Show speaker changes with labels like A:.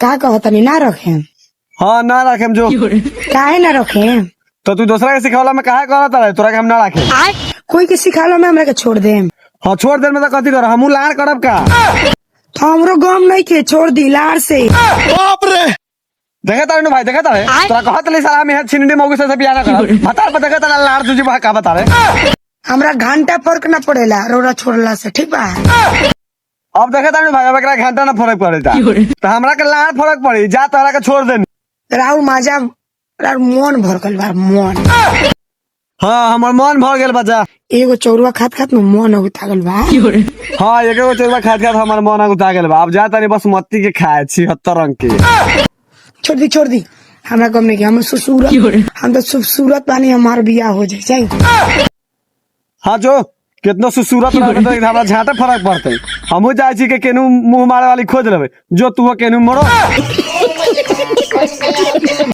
A: का कहतनी ना रखे?
B: हाँ ना रखे जो।
A: काहे ना रखे?
B: तो तू दूसरा के सिखावला में काहे कहता रहे तोरा के हम ना रखे?
A: कोई के सिखालो में हमरा के छोड़ दे।
B: हाँ छोड़ दे में तो कथी कर हमू लाड़ करब का?
A: तो हमरो गम नहीं के छोड़ दी लार से।
B: बाप रे देखे तारे भाई देखे तारे तोरा कहत ले साला में छिंडी मौगी से बियाह ना कर बता पर देखे तारा लाड़ तुझे बा का बता रे।
A: हमरा घंटा फर्क ना पड़ेला रोड़ा छोड़ला से, ठीक बा?
B: अब देखे तारे भाई अब एकरा घंटा ना फर्क पड़ेता तो हमरा के लाड़ फर्क पड़ी जा तोरा के छोड़ दे।
A: राहुल माजा राहुल मन भर गल बा मन।
B: हाँ हमर मन भर गेल बच्चा।
A: एगो चौरुआ खात खात में मन उठा गल बा।
B: हाँ एगो चोरबा खात खात हमर मन उठा गेल बा। अब जा तारे बस मत्ती के खाए 76 रंग के।
A: छोड़ दी हमरा गम नहीं के। हम सुसूरत हम तो खूबसूरत पानी हमार बियाह हो जाए।
B: हाँ जो कितना सुसूरत हमरा झाटे फर्क पड़ते हमू जाए छी के केनू मुंह मारे वाली खोज लेबे जो तू केनू मरो।